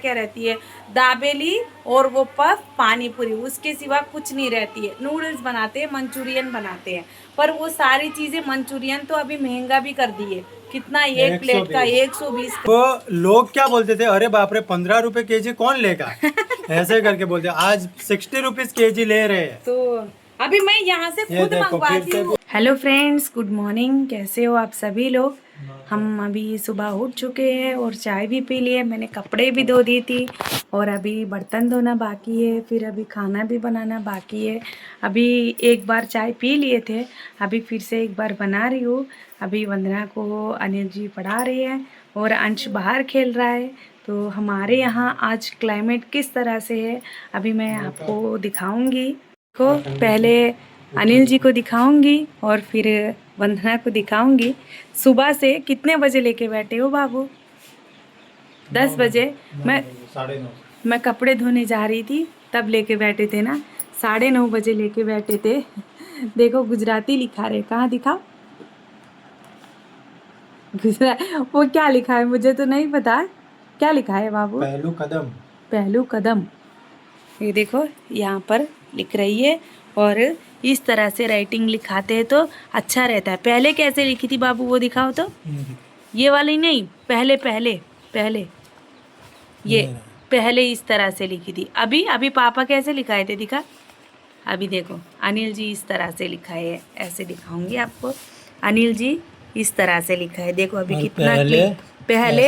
क्या रहती है, दाबेली और वो पफ पानी पूरी, उसके सिवा कुछ नहीं रहती है। नूडल्स बनाते हैं, मंचूरियन बनाते हैं, पर वो सारी चीजें, मंचूरियन तो अभी महंगा भी कर दिए। कितना एक प्लेट का 120 का। वो लोग क्या बोलते थे, अरे बाप रे 15 रुपए केजी कौन लेगा ऐसे करके बोलते, आज 60 रुपीज केजी ले रहे हैं। तो अभी मैं यहाँ से खुद मंगवाती हूँ। Hello friends, good morning. कैसे हो आप सभी लोग? हम अभी सुबह उठ चुके हैं और चाय भी पी लिए। मैंने कपड़े भी धो दी थी और अभी बर्तन धोना बाकी है, फिर अभी खाना भी बनाना बाकी है। अभी एक बार चाय पी लिए थे, अभी फिर से एक बार बना रही हूँ। अभी वंदना को अनिल जी पढ़ा रहे हैं और अंश बाहर खेल रहा है। तो हमारे यहाँ आज क्लाइमेट किस तरह से है अभी मैं आपको दिखाऊंगी। को पहले अनिल जी को दिखाऊंगी और फिर वंदना को दिखाऊंगी। सुबह से कितने बजे लेके बैठे हो बाबू? 10 बजे। मैं कपड़े धोने जा रही थी तब लेके बैठे थे ना, 9:30 बजे लेके बैठे थे। देखो गुजराती लिखा रहे, कहाँ दिखाओ गुजरात, वो क्या लिखा है मुझे तो नहीं पता, क्या लिखा है बाबू? पहलू कदम। पहलू कदम, ये देखो यहाँ पर लिख रही है। और इस तरह से राइटिंग लिखाते हैं तो अच्छा रहता है। पहले कैसे लिखी थी बाबू, वो दिखाओ तो। ये वाली नहीं, पहले पहले पहले, ये पहले इस तरह से लिखी थी। अभी अभी पापा कैसे लिखाए थे दिखा। अभी देखो अनिल जी इस तरह से लिखा है, ऐसे दिखाऊंगी आपको। अनिल जी इस तरह से लिखा है, देखो अभी कितना पहले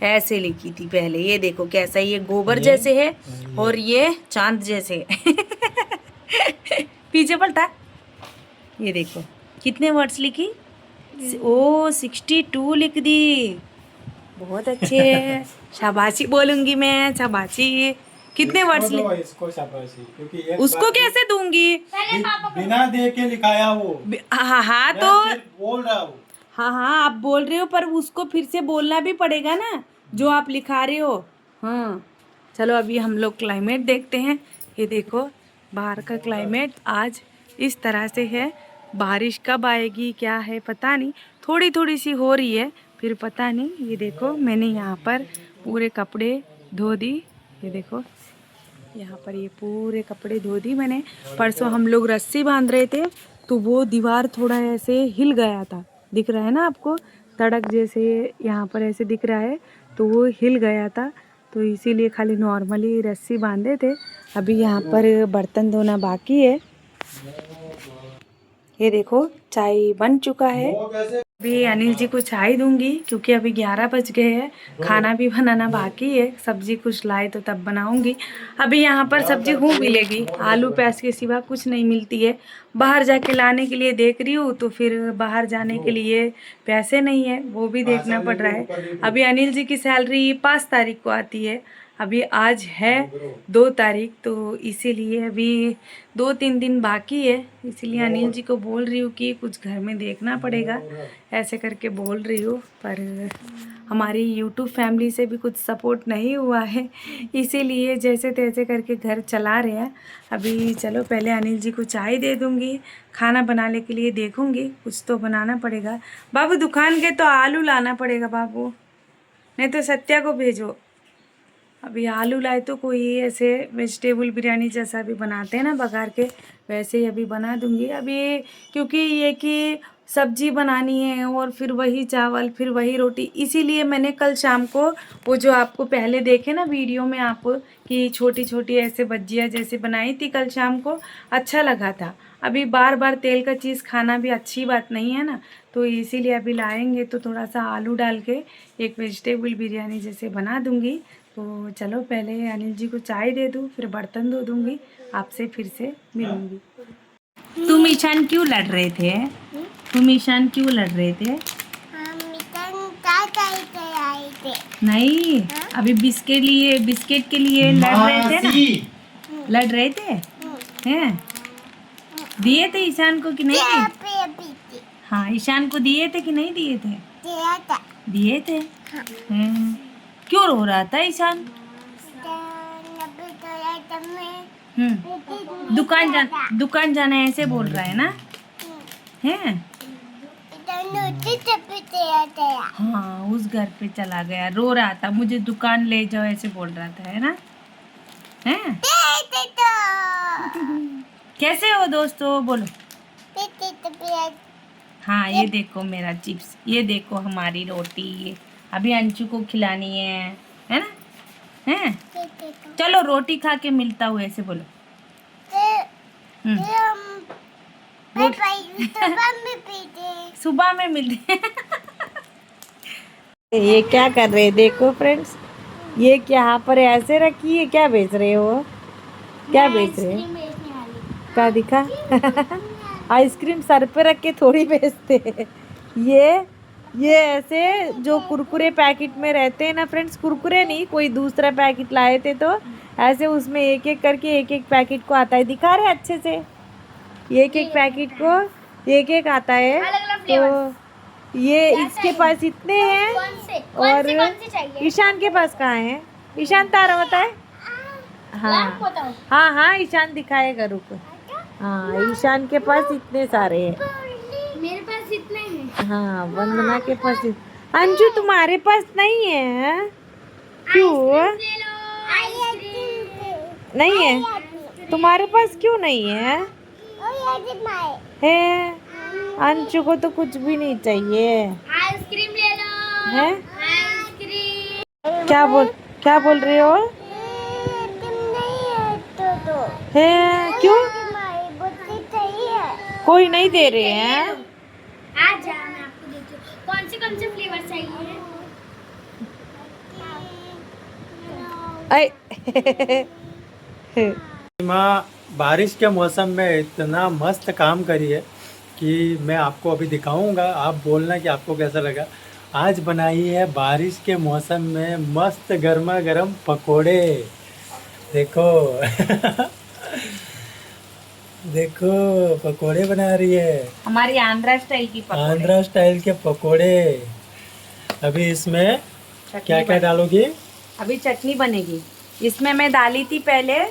ऐसे लिखी थी पहले। ये देखो कैसा, ये गोबर जैसे है और ये चांद जैसे पीछे पलटा, ये देखो कितने वर्ड्स लिखी। ओ 62 लिख दी, बहुत अच्छे है। शाबाशी बोलूंगी मैं, शाबाशी। कितने वर्ड्स इसको शाबाशी, क्योंकि उसको कैसे दूंगी? बिना देख के लिखाया वो। हाँ हाँ तो बोल रहा हूँ। हाँ हाँ आप बोल रहे हो, पर उसको फिर से बोलना भी पड़ेगा ना जो आप लिखा रहे हो। हाँ चलो अभी हम लोग क्लाइमेट देखते हैं। ये देखो बाहर का क्लाइमेट आज इस तरह से है। बारिश कब आएगी क्या है पता नहीं, थोड़ी थोड़ी सी हो रही है, फिर पता नहीं। ये देखो मैंने यहाँ पर पूरे कपड़े धो दी, ये देखो यहाँ पर ये पूरे कपड़े धो दी मैंने। परसों हम लोग रस्सी बांध रहे थे तो वो दीवार थोड़ा ऐसे हिल गया था, दिख रहा है ना आपको, तड़क जैसे यहाँ पर ऐसे दिख रहा है, तो वो हिल गया था, तो इसीलिए खाली नॉर्मली रस्सी बांधे थे। अभी यहाँ पर बर्तन धोना बाकी है। ये देखो चाय बन चुका है। अभी अनिल जी को चाय दूंगी क्योंकि अभी 11 बज गए हैं। खाना भी बनाना बाकी है, सब्जी कुछ लाए तो तब बनाऊंगी। अभी यहाँ पर सब्जी खूब मिलेगी, आलू प्याज के सिवा कुछ नहीं मिलती है। बाहर जाके लाने के लिए देख रही हूँ तो फिर बाहर जाने के लिए पैसे नहीं है, वो भी देखना पड़ रहा है। अभी अनिल जी की सैलरी 5 तारीख को आती है, अभी आज है 2 तारीख, तो इसीलिए अभी 2-3 दिन बाकी है। इसीलिए अनिल जी को बोल रही हूँ कि कुछ घर में देखना पड़ेगा, ऐसे करके बोल रही हूँ। पर हमारी यूट्यूब फैमिली से भी कुछ सपोर्ट नहीं हुआ है, इसीलिए जैसे तैसे करके घर चला रहे हैं। अभी चलो पहले अनिल जी को चाय दे दूँगी, खाना बनाने के लिए देखूँगी, कुछ तो बनाना पड़ेगा। बाबू दुकान के तो आलू लाना पड़ेगा बाबू, नहीं तो सत्या को भेजो। अभी आलू लाए तो कोई ऐसे वेजिटेबल बिरयानी जैसा भी बनाते हैं ना बघार के, वैसे ही अभी बना दूंगी। अभी क्योंकि ये कि सब्जी बनानी है और फिर वही चावल फिर वही रोटी, इसीलिए मैंने कल शाम को वो जो आपको पहले देखे ना वीडियो में आप कि छोटी छोटी ऐसे भजिया जैसे बनाई थी कल शाम को, अच्छा लगा था। अभी बार बार तेल का चीज़ खाना भी अच्छी बात नहीं है ना, तो इसीलिए अभी लाएंगे तो थोड़ा सा आलू डाल के एक वेजिटेबल बिरयानी जैसे बना दूंगी। तो चलो पहले अनिल जी को चाय दे दूँ, फिर बर्तन धो दूँगी, आपसे फिर से मिलूँगी। तुम ईशान क्यों लड़ रहे थे? तुम ईशान क्यों लड़ रहे थे? नहीं, अभी बिस्किट के लिए लड़ रहे थे ना, लड़ रहे थे हैं? दिए थे ईशान को कि नहीं दिए? हाँ ईशान को दिए थे कि नहीं दिए थे? दिए थे। क्यों रो रहा था ईशान? दुकान जाना ऐसे बोल रहा है ना, हैं? हाँ, उस घर पे चला गया, रो रहा था, मुझे दुकान ले जाओ ऐसे बोल रहा था, है ना? हैं? कैसे हो दोस्तों, बोलो। हाँ, ये देखो मेरा चिप्स, ये देखो हमारी रोटी, अभी अंशु को खिलानी है ना? हैं? चलो रोटी खा के मिलता हूँ, ऐसे बोलो। सुबह में मिलते हैं। ये क्या कर रहे हैं देखो फ्रेंड्स, ये यहाँ पर ऐसे रखी है, क्या बेच रहे हो? क्या बेच रहे हो? क्या दिखा? आइसक्रीम सर पे रख के थोड़ी बेचते हैं। ये ऐसे जो कुरकुरे पैकेट में रहते हैं ना फ्रेंड्स, कुरकुरे नहीं, कोई दूसरा पैकेट लाए थे तो ऐसे उसमें एक एक करके एक एक पैकेट को आता है, दिखा रहे अच्छे से, एक एक पैकेट को एक एक आता है। तो ये इसके पास इतने हैं और ईशान के पास कहाँ है? ईशान तारा होता है। हाँ हाँ हाँ, ईशान दिखाएगा, रुको। हाँ, ईशान के पास इतने सारे हैं, मेरे पास इतने हैं। हाँ, वंदना के पास अंजू तुम्हारे पास नहीं है, क्यों नहीं है? तुम्हारे पास क्यों नहीं है? है, अंशु को तो कुछ भी नहीं चाहिए। आइसक्रीम ले लो। है? आइसक्रीम। क्या बोल रहे हो? है, क्यों? कोई नहीं दे रहे हैं। आ जाओ, मैं आपको देती हूँ। कौन से फ्लेवर चाहिए? माँ बारिश के मौसम में इतना मस्त काम करी है कि मैं आपको अभी दिखाऊंगा, आप बोलना कि आपको कैसा लगा। आज बनाई है बारिश के मौसम में मस्त गर्मा गर्म पकोड़े, देखो। देखो पकोड़े बना रही है, हमारी आंध्रा स्टाइल की पकोड़े। आंध्रा स्टाइल के पकोड़े। अभी इसमें क्या क्या डालोगी? अभी चटनी बनेगी। इसमें मैं डाली थी पहले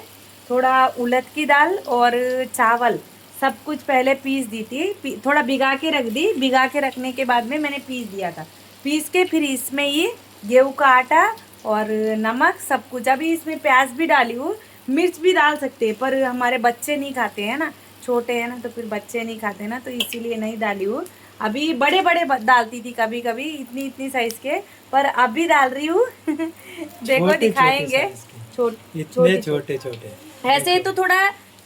थोड़ा उड़द की दाल और चावल, सब कुछ पहले पीस दी थी, थोड़ा भिगा के रख दी, भिगा के रखने के बाद में मैंने पीस दिया था, पीस के फिर इसमें ये गेहूं का आटा और नमक सब कुछ। अभी इसमें प्याज भी डाली हूँ, मिर्च भी डाल सकते हैं, पर हमारे बच्चे नहीं खाते हैं ना, छोटे हैं ना, तो फिर बच्चे नहीं खाते ना, तो इसीलिए नहीं डाली हूँ। अभी बड़े बड़े डालती थी कभी कभी, इतनी इतनी साइज के, पर अभी डाल रही हूँ। देखो दिखाएंगे, इतने छोटे छोटे। ऐसे तो थोड़ा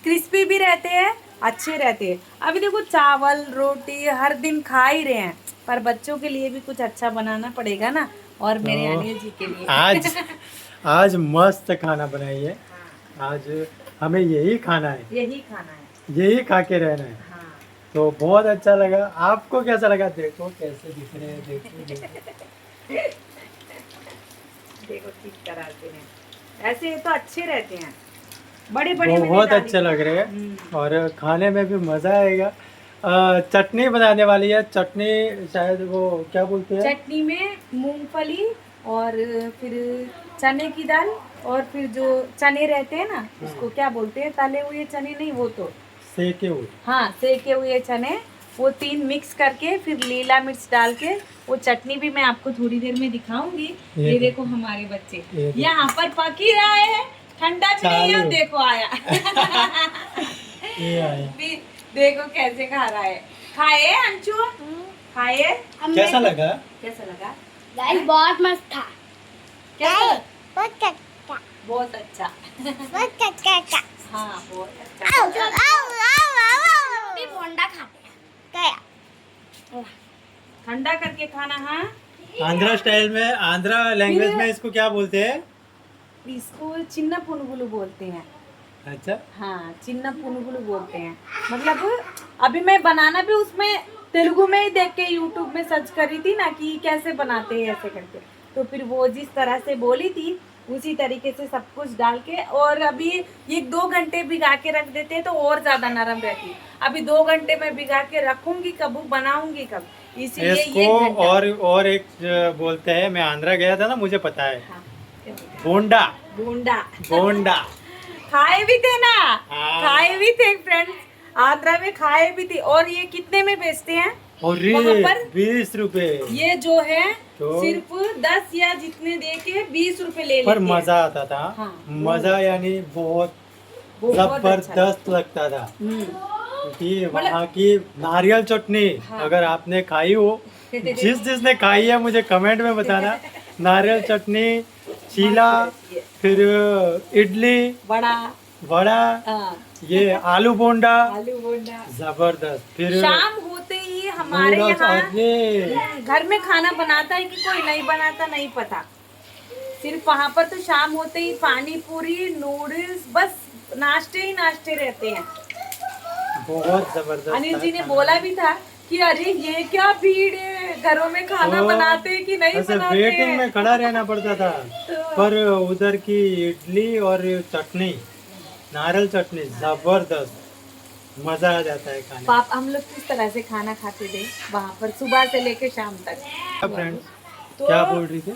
क्रिस्पी भी रहते हैं, अच्छे रहते हैं। अभी देखो चावल रोटी हर दिन खा ही रहे हैं, पर बच्चों के लिए भी कुछ अच्छा बनाना पड़ेगा ना, और मेरे अनिल जी के लिए। आज मस्त खाना बनाई है, आज हमें यही खाना है, यही खा के रहना है। हाँ। तो बहुत अच्छा लगा। आपको कैसा लगा? देखो कैसे दिख रहे हैं, देखो। देखो ठीक कराते हैं, ऐसे तो अच्छे रहते हैं, बड़े बड़े बहुत अच्छे लग रहे हैं और खाने में भी मज़ा आएगा। चटनी बनाने वाली है, चटनी शायद वो क्या बोलते हैं, चटनी में मूंगफली और फिर चने की दाल और फिर जो चने रहते हैं ना, उसको क्या बोलते हैं, तले हुए चने नहीं, वो तो सेके हुए, हाँ सेके हुए चने, वो तीन मिक्स करके फिर लीला मिर्च डाल के वो चटनी भी मैं आपको थोड़ी देर में दिखाऊंगी। ये देखो हमारे बच्चे यहाँ पर पक ही रहे हैं, ठंडा भी नहीं है, देखो आया। ये आया। देखो कैसे खा रहा है, खाए अंशु, खाए। कैसा लगा? कैसा लगा? गाइस बहुत मस्त था। कैसा? बहुत अच्छा। बहुत अच्छा। बहुत अच्छा। हाँ बहुत अच्छा। अभी बोंडा खाते हैं। ठंडा करके खाना। हाँ, आंध्रा स्टाइल में, आंध्रा लैंग्वेज में इसको क्या बोलते हैं? इसको चिन्ना पुनुगुलू बोलते हैं। अच्छा, हाँ चिन्ना पुनुगुलू बोलते हैं। मतलब अभी मैं बनाना भी उसमें तेलुगु में ही देख के यूट्यूब में सर्च करी थी ना कि कैसे बनाते हैं ऐसे करके, तो फिर वो जिस तरह से बोली थी उसी तरीके से सब कुछ डाल के, और अभी 1-2 घंटे भिगा के रख देते हैं तो और ज्यादा नरम रहती है। अभी 2 घंटे में भिगा के रखूंगी, कब बनाऊंगी कब, इसीलिए इसको और एक बोलते हैं। मैं आंध्रा गया था ना, मुझे पता है। हाँ, बोंडा, बोंडा बोंडा खाए भी थे ना, हाँ। खाए भी थे फ्रेंड्स, आंध्रा में खाए भी थे। और ये कितने में बेचते हैं? अरे वहाँ पर 20 रुपए। ये जो है तो सिर्फ 10 या जितने दे के 20 रुपए ले पर लेते हैं। मजा आता था। हाँ, मजा यानी बहुत बहुत अच्छा जबरदस्त लगता था। हम्म। क्योंकि वहाँ की नारियल चटनी हाँ। अगर आपने खाई हो, जिसने खाई है मुझे कमेंट में बताना। नारियल चटनी, चीला, फिर इडली, बड़ा वड़ा, हाँ, ये आलू बोंडा, आलू बोंडा। जबरदस्त। फिर शाम होते ही हमारे नूडल्स, यहाँ अरे घर में खाना बनाता है कि कोई नहीं बनाता नहीं पता। सिर्फ वहाँ पर तो शाम होते ही पानी पूरी नूडल्स बस नाश्ते ही नाश्ते रहते हैं। बहुत जबरदस्त अनिल था जी ने खाना। बोला भी था कि अरे ये क्या भीड़ है, घरों में खाना तो बनाते हैं कि नहीं ऐसे बनाते वेटिंग हैं। में खड़ा रहना पड़ता था। तो- पर उधर की इडली और चटनी, नारियल चटनी जबरदस्त, मजा आ जाता है खाने पाप हम लोग किस तरह से खाना खाते थे वहाँ पर सुबह से लेके शाम तक। में। फ्रेंड्स तो क्या बोल रही थी?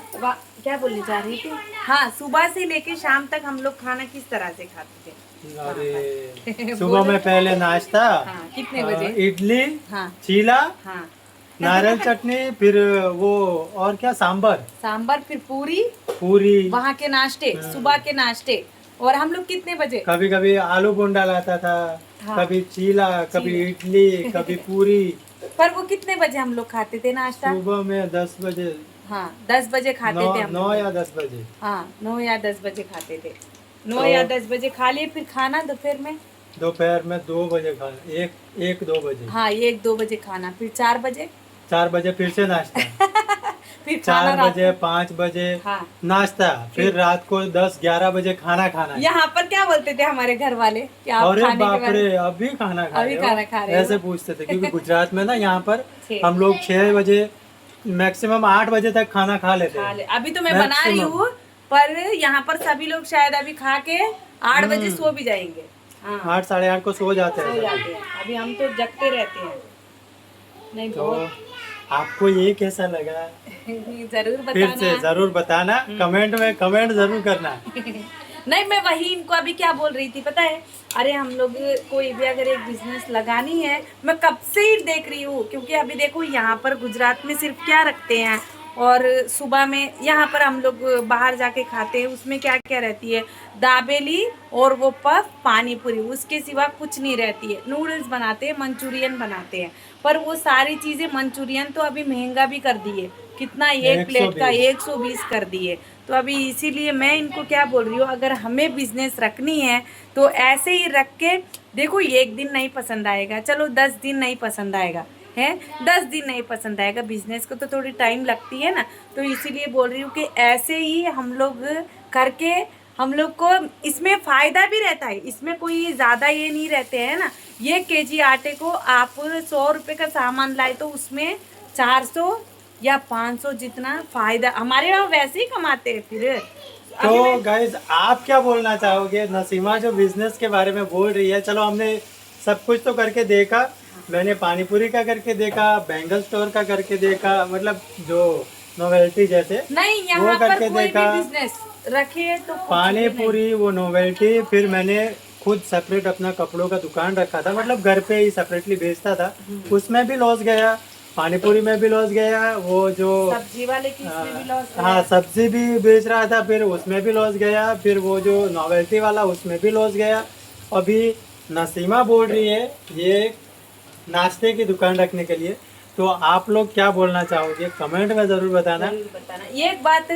क्या बोलने जा रही थी? हाँ, सुबह से लेके शाम तक हम लोग खाना किस तरह से खाते थे? अरे सुबह में पहले नाश्ता, हाँ, कितने बजे? इडली, हाँ चीला, हाँ, नारियल चटनी, फिर वो और क्या, सांबर, सांबर, फिर पूरी, पूरी, वहाँ के नाश्ते, सुबह के नाश्ते। और हम लोग कितने बजे? कभी कभी आलू बोंडा लाता था, हाँ। कभी चीला, कभी इडली, कभी पूरी। पर वो कितने बजे हम लोग खाते थे नाश्ता? सुबह में 10 बजे, हाँ, 10 बजे खाते थे हम 9 लोग। या 10 बजे। हाँ, 9 या 10 बजे खाते थे। 9 या 10 बजे खा लिए, फिर खाना दोपहर में। दोपहर में 2 बजे खाना, एक 2 बजे। हाँ, 1-2 बजे खाना, फिर 4 बजे 4 बजे फिर से नाश्ता। फिर खाना 4 रात बजे को। 5 बजे हाँ। नाश्ता, फिर रात को 10-11 बजे खाना खाना है। यहाँ पर क्या बोलते थे हमारे घर वाले कि आप अरे खाने के बाप बाद रे, अभी खाना खा अभी रहे हो? खाना खा रहे हो? ऐसे पूछते थे क्योंकि गुजरात में ना यहाँ पर 6 हम लोग 6 बजे मैक्सिमम 8 बजे तक खाना खा लेते खा हैं। ले। अभी तो मैं बना रही Maximum। हूँ, पर यहाँ पर सभी लोग शायद अभी खा के 8 बजे सो भी जाएंगे। हाँ, 8 साढ़े 8 को सो जाते सो हैं। जाते हैं। अभी हम तो जगते रहते हैं। नहीं, तो बहुत आपको ये कैसा लगा जरूर फिर से बताना। जरूर बताना, कमेंट में कमेंट जरूर करना। नहीं, मैं वही इनको अभी क्या बोल रही थी पता है? अरे हम लोग कोई भी अगर एक बिजनेस लगानी है, मैं कब से ही देख रही हूँ, क्योंकि अभी देखो यहाँ पर गुजरात में सिर्फ क्या रखते हैं, और सुबह में यहाँ पर हम लोग बाहर जाके खाते हैं, उसमें क्या क्या रहती है? दाबेली और वो पफ, पानी पूरी, उसके सिवा कुछ नहीं रहती है। नूडल्स बनाते हैं, मंचूरियन बनाते हैं, पर वो सारी चीज़ें, मंचूरियन तो अभी महंगा भी कर दिए, कितना एक प्लेट का 120 कर दिए। तो अभी इसीलिए मैं इनको क्या बोल रही हूँ, अगर हमें बिजनेस रखनी है तो ऐसे ही रख के देखो, एक दिन नहीं पसंद आएगा, चलो 10 दिन नहीं पसंद आएगा है, 10 दिन नहीं पसंद आएगा, बिजनेस को तो थोड़ी टाइम लगती है ना। तो इसीलिए बोल रही हूँ कि ऐसे ही हम लोग करके, हम लोग को इसमें फ़ायदा भी रहता है, इसमें कोई ज़्यादा ये नहीं रहते हैं ना। ये केजी आटे को आप 100 रुपये का सामान लाए तो उसमें 400 या 500 जितना फ़ायदा, हमारे यहाँ वैसे ही कमाते हैं फिर। तो गाइज आप क्या बोलना चाहोगे? नसीमा जो बिजनेस के बारे में बोल रही है, चलो हमने सब कुछ तो करके देखा, मैंने पानीपुरी का करके देखा, बैंगल स्टोर का करके देखा, मतलब जो नोवेल्टी जैसे नहीं, वो यहाँ पर करके कोई देखा। भी बिजनेस रखे तो कुछ पानी भी नहीं। पूरी, वो नोवेल्टी, फिर मैंने खुद सेपरेट अपना कपड़ों का दुकान रखा था, मतलब घर पे ही सेपरेटली बेचता था, उसमें भी लॉस गया, पानीपुरी में भी लॉस गया, वो जो सब्जी वाले की इसमें भी लॉस है। हाँ सब्जी भी बेच रहा था, फिर उसमें भी लॉस गया, फिर वो जो नोवेल्टी वाला उसमें भी लॉस गया। अभी नसीमा बोल रही है ये नाश्ते की दुकान रखने के लिए, तो आप लोग क्या बोलना चाहोगे? कमेंट में ज़रूर बताना। जरूर बताना। ये एक बात,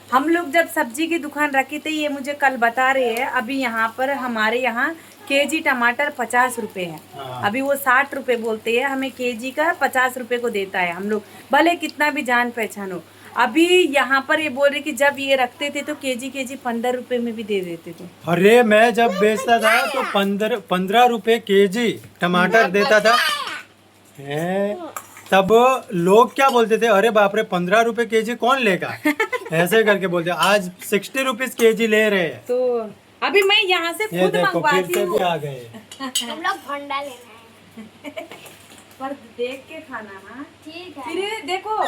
हम लोग जब सब्जी की दुकान रखी थी, ये मुझे कल बता रहे हैं, अभी यहाँ पर हमारे यहाँ केजी टमाटर 50 रुपए है। हाँ। अभी वो 60 रुपए बोलते हैं, हमें केजी का 50 रुपए को देता है। हम लोग भले कितना भी जान पहचान हो, अभी यहाँ पर ये बोल रहे कि जब ये रखते थे तो केजी 15 रुपए में भी दे देते थे। अरे मैं जब बेचता था तो 15 रुपए केजी टमाटर देता था। है तब लोग क्या बोलते थे, अरे बाप रे 15 रुपए केजी कौन लेगा, ऐसे करके बोलते। आज 60 रुपीज केजी ले रहे हैं। तो अभी मैं यहाँ से ये खुद देखो फिर मंगवाती से हूँ, भी आ गए। हम लोग भंडा लेना है। पर देख के खाना ना। ठीक है। फिर देखो,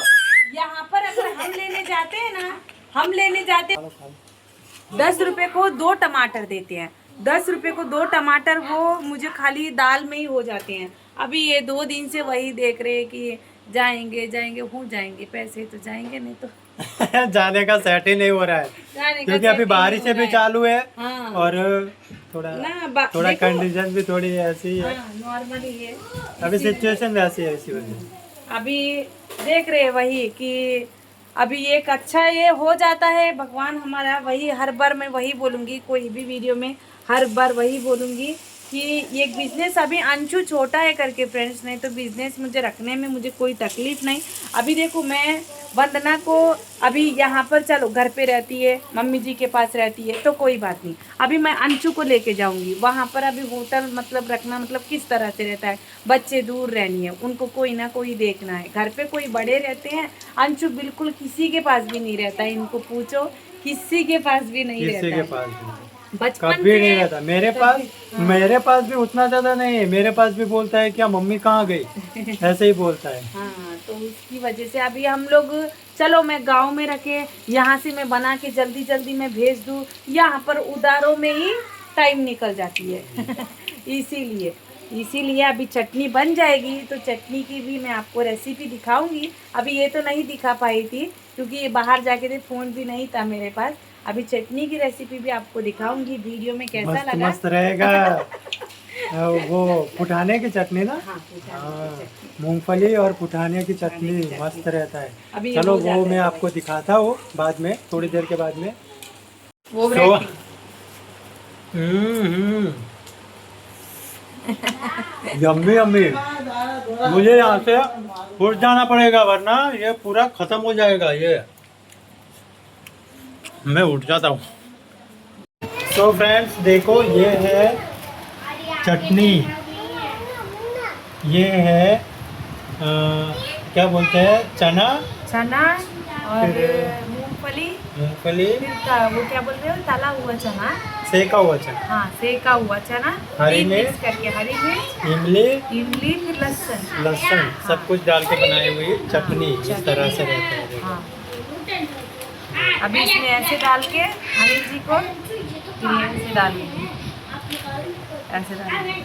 यहाँ पर अगर हम लेने जाते हैं ना, हम लेने जाते 10 रुपए को 2 टमाटर देते हैं, 10 रुपए को 2 टमाटर, वो मुझे खाली दाल में ही हो जाते हैं। अभी ये 2 दिन से वही देख रहे हैं कि जाएंगे जाएंगे, हो जाएंगे, पैसे तो जाएंगे नहीं तो जाने का सेट ही नहीं हो रहा है जाने का क्योंकि अभी सेट ही बारिश नहीं हो भी रहा है। चालू है हाँ। और थोड़ा थोड़ा देखो, कंडीशन भी थोड़ी ऐसी है। हाँ, नॉर्मल ही है। अभी सिचुएशन वैसी है इसी वजह से। अभी देख रहे हैं वही कि अभी एक अच्छा ये हो जाता है, भगवान हमारा, वही हर बार मैं वही बोलूँगी, कोई भी वीडियो में हर बार वही बोलूँगी कि ये बिज़नेस अभी अंशु छोटा है करके फ्रेंड्स, नहीं तो बिज़नेस मुझे रखने में मुझे कोई तकलीफ़ नहीं। अभी देखो मैं वंदना को अभी यहाँ पर, चलो घर पे रहती है, मम्मी जी के पास रहती है तो कोई बात नहीं, अभी मैं अंशु को लेके जाऊँगी वहाँ पर। अभी होटल मतलब रखना मतलब किस तरह से रहता है, बच्चे दूर रहनी है, उनको कोई ना कोई देखना है, घर पे कोई बड़े रहते हैं, अंशु बिल्कुल किसी के पास भी नहीं रहता है, इनको पूछो किसी के पास भी नहीं किसी रहता के है। पास भी बचपन कभी से नहीं रहता मेरे पास भी उतना ज्यादा नहीं है। मेरे पास भी बोलता है क्या मम्मी कहाँ गई, ऐसे ही बोलता है। हाँ, तो उसकी वजह से अभी हम लोग, चलो मैं गांव में रखे, यहाँ से मैं बना के जल्दी जल्दी मैं भेज दूँ, यहाँ पर उधारों में ही टाइम निकल जाती है इसीलिए अभी चटनी बन जाएगी तो चटनी की भी मैं आपको रेसिपी दिखाऊंगी। अभी ये तो नहीं दिखा पाई थी क्योंकि ये बाहर जाके थे, फ़ोन भी नहीं था मेरे पास। अभी चटनी की रेसिपी भी आपको दिखाऊंगी वीडियो में, कैसा मस्त लगा। मस्त रहेगा। वो पुठाने की चटनी ना, हाँ, पुठाने की हाँ, चटनी। मूंगफली और पुठाने की चटनी मस्त रहता है। अभी ये चलो हो जाता वो है मैं तो आपको दिखाता हूँ बाद में, थोड़ी देर के बाद में। वो तो वैरायटी। Yummy yummy. मुझे यहाँ से उठ जाना पड़ेगा वरना ये पूरा खत्म हो जाएगा। ये मैं उठ जाता हूँ। तो फ्रेंड्स देखो, ये है चटनी, ये है क्या बोलते हैं, चना और फिर- मूंगफली, मूंगफली, वो क्या बोलते हैं, तला हुआ चना, सेका हुआ चना, हाँ सेका हुआ चना, हरी तीन मिर्च, मिक्स करके, हरी मिर्च, इमली, इमली, फिर लहसुन। लहसुन, सब कुछ डाल के बनाई हुई चटनी इस तरह से रहता है। देखो। हाँ, अभी इसमें ऐसे डाल के अनिल जी को फिर ये ऐसे डालेंगे, ऐसे डालेंगे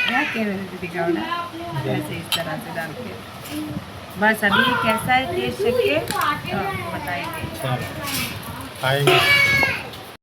क्या कैमरे से दिखाओ ना, ऐसे इस तरह से डाल के बस। अभी कैसा है टेस्ट करके बताएंगे। चलो खाएंगे।